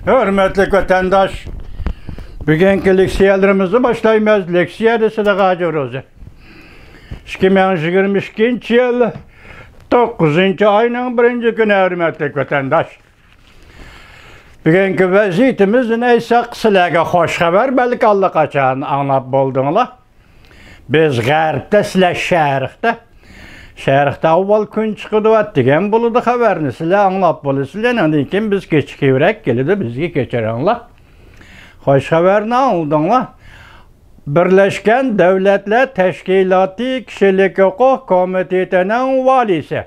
Hürmetli vatandaş, bugünkü leksiyalarımızı başlayımız. Leksiya dese de gacırızı. 2022 yıl 9. ayının 1. günü hürmetli vatandaş. Bugünkü vaziyetimiz neyse sizlerge hoş haber, belki allaqachon anlap boldunlar. Biz g'arbda, sizlar sharqda avval kun chiqib degan bo'ladi xabarni sizlar anglab bo'lasizlar. Undan keyin biz kechikibroq keladi, bizga kechiringlar. Xo'sh xabarni oldinglar. Birlashgan Davlatlar Tashkiloti Kishilik huquq komitetining valisi,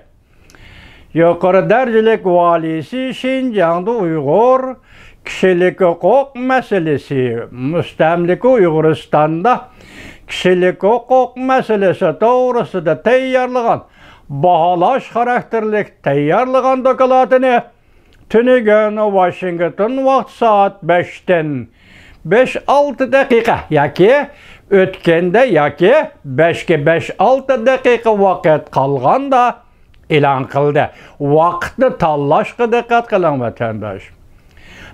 yuqori darajalik valisi Shinjongda Uyg'ur kishilik huquq masalasi, mustamlika Uyg'uristonda kishilik huquq masalasi to'g'risida tayyorlagan baholash xarakterlik tayyorlagan dokladini tunugun Washington vaqt soat 5dan 5-6 daqiqa yoki o'tganda yoki 5ga 5-6 daqiqa vaqt qolganda e'lon qildi. Vaqtni tanlashga diqqat qiling vatandosh.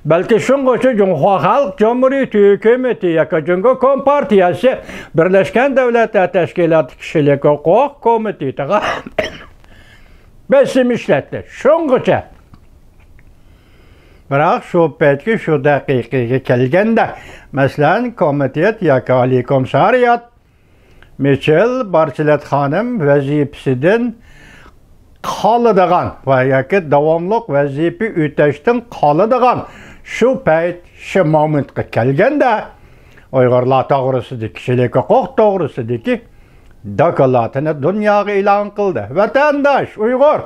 Balki shungacha Jumhur Xalq Cumhuriyati hukumati yoki Jungo Kompartiyasi Birlashgan Davlatlar Tashkiloti Kishilik huquq komitetiga besim ishlatdi. Shungacha. Biroq shu paytga shu daqiqaga kelganda, masalan, komitet yoki oliy komissariyat Michel Bachelet xonim vazifasidan qoladigan va yoki davomli vazifa o'tashdan qoladigan shu payt, shu momentga kelganda Uyg'urlar to'g'risida, kishilik huquq to'g'risidagi dokladini dunyoga e'lon qildi. Vatandosh Uyg'ur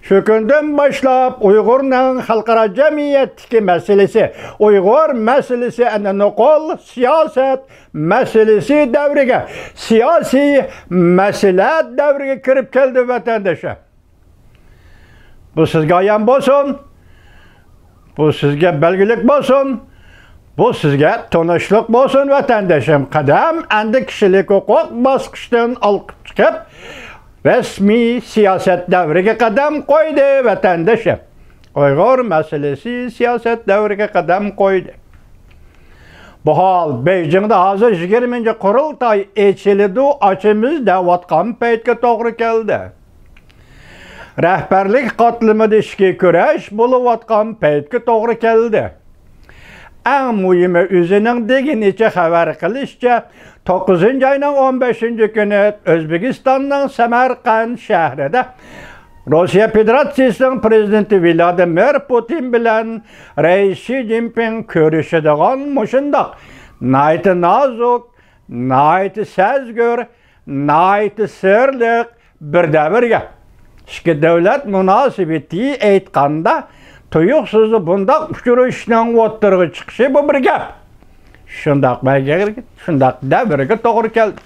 shu kundan boshlab Uyg'urning xalqaro jamiyatdagi masalasi, Uyg'ur masalasi ana nuqul siyosat masalasi davriga, siyosiy masala davriga kirib keldi vatandoshlar. Bu sizga ayon bo'lsin, bu sizga belgilik bo'lsin, bu sizga tanishlik bo'lsin vatandoshim. Qadam endi kishilik huquq bosqichdan olib chiqib, rasmiy siyosat davriga qadam qo'ydi vatandoshim. Uyg'ur masalasi siyosat davriga qadam qo'ydi. Bu hol Beijingda hozir 20-qurultoy ochildi, ochimiz deyotgan paytga to'g'ri keldi. Rahbarlik qatlamida ishga kurash bo'layotgan paytga to'g'ri keldi. Eng muhimi o'zining deginicha xabar qilishicha 9 ayning 15-kuni O'zbekistonning Samarqand shahrida Rossiya Federatsiyasining prezidenti Vladimir Putin bilan Rais Xi Jinping ko'rishadigan mushundoq nozik, sazgur, sirliq birda-birga ikki davlat munosabati aytganda tuyuqsiz bundaq uchrashishning o'ttirg'i chiqishi bu bir gap. Shundaq davrga to'g'ri keldi.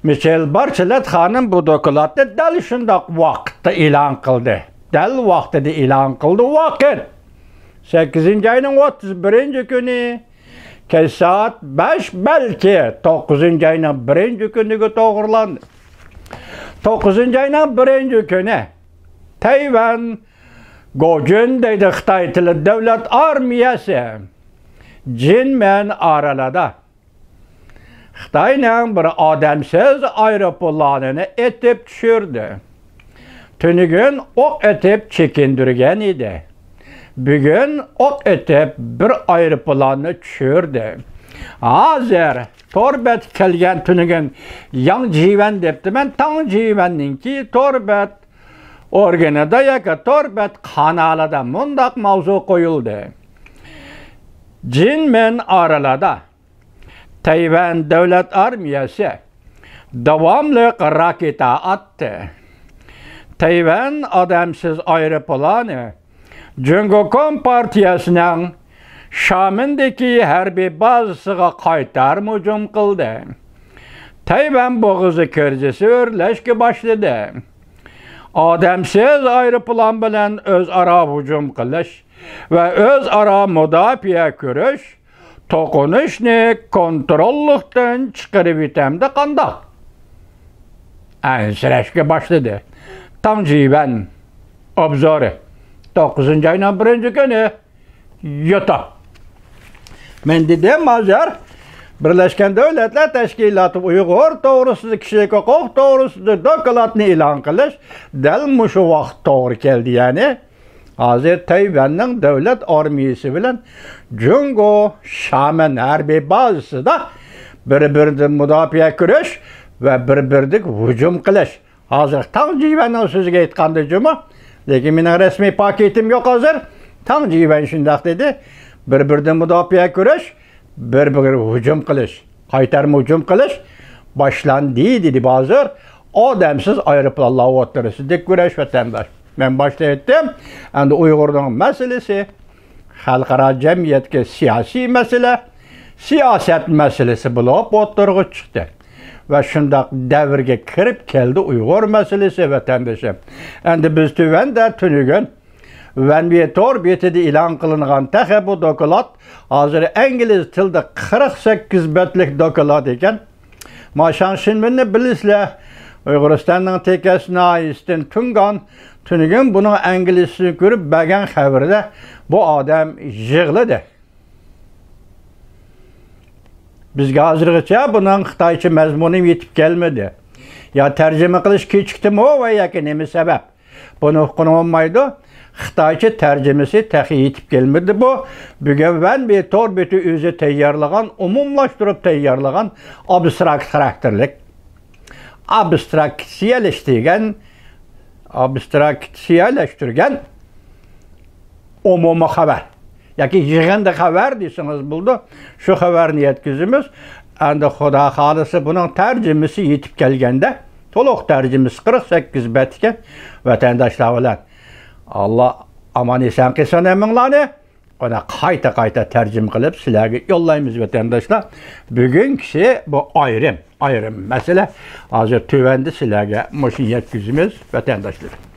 Michel Bachelet xonim bu dokladni dal shundaq vaqtda e'lon qildi. Dal vaqtida e'lon qildi vaqt. 8 ayning 31-kuni kech soat 5 balki 9 ayning 1-kuniga to'g'rilandi. 9 ayning 1-kuni Tayvan Gojun deydi Xitoy tili davlat armiyasi Jinmen oralida Xitoyning bir odamsiz aeroplanini etib tushirdi. Tunugun o'q etib chekindirgan edi. Bugun o'q etib bir aeroplanni tushirdi. Hozir Torbet kelgan tunugun Yang Jivan debdi. Men Tang Jivanninki Torbet organida yoki Torbet kanalida mundaq mavzu qo'yildi. Jinmen oralida Tayvan davlat armiyasi davomli raketa atdi. Tayvan odamsiz aeroplani Jungo Kompartiyasining Shamindagi harbiy bazasiga qaytarib hujum qildi. Tayvan bo'g'izi kirjisi o'rlashga boshladi. Odamsiz aeroplan bilan o'zaro hujum qilish va o'zaro mudofaa ko'rish to'qinishni kontrollikdan chiqarib etamda qandoq? Ansirashga boshladi. Tang Jivan obzori 9 ayning 1-kuni yuta. Men dedim hazır Birleşken Devletler Teşkilatı Uyghur doğrusuz kişilik hukuk doğrusuz dokulatını ilan kılış del muşu vaqt doğru geldi yani. Hazır Tayvan'ın devlet armiyası bilen Jungo Şamen harbiy bazısı da bir-birinden müdafiye kürüş ve bir-birdik hücum kılış. Hazır Tangjivan'ın sözüge aytqanda cuma. Lekin mening resmi paketim yok hazır. Tangjivan şundaq dedi. Bir-birinden müdafiye kürüş, bir-bir hücum kılış. Qaytarma hücum kılış başlandı dedi hazır. Odamsız aeroplanlar oturası dik kürüş vatandaş. Ben başta ettim. Endi Uygur'un meselesi xalqaro jamiyatga siyosiy masala, siyoset meselesi bo'lib o'tirg'i chiqdi. Ve şundaq davrga kirib keldi Uyghur meselesi vatandaşım. Endi biz tuvanda tunigun Vanvitor betida e'lon qilingan taxa bu dokulat hozir ingliz tilida 48 betlik dokulat ekan. Maşan şinmini bilisizlar. Uyg'uristonning tekasini tungan tunigun buning inglizini ko'rib bergan xabarda bu odam yig'ladi. Bizge hozirgacha buning Xitoycha mazmuni yetib kelmedi. Ya tercüme qilish kechikdimi o ve yoki nima sabab? Buni uqib olmaydi. Xitoycha tercümesi tahi yetib kelmedi bu. Bugun Vanvitor beti o'zi tayyorlagan, umumlashtirib tayyorlagan abstrakt xarakterlik, abstraksiyalashtirgan umumi xabar. Yoki yig'indi xabar desangiz bo'ldi. Shu xabarni yetkazamiz. Endi Xudo xolisi buning tarjimasi yetib kelganda, to'liq tarjimasi 48 bet ekan. Vatandoshlar bilan Allah aman eson qilsin eminglarni. Ona qayta tarjim qilib sizlarga yollaymiz vatandoshlar. Bugünkisi bu ayrım mesele. Hozir tuvanda sizlarga mashina yetkazamiz vatandoshlar.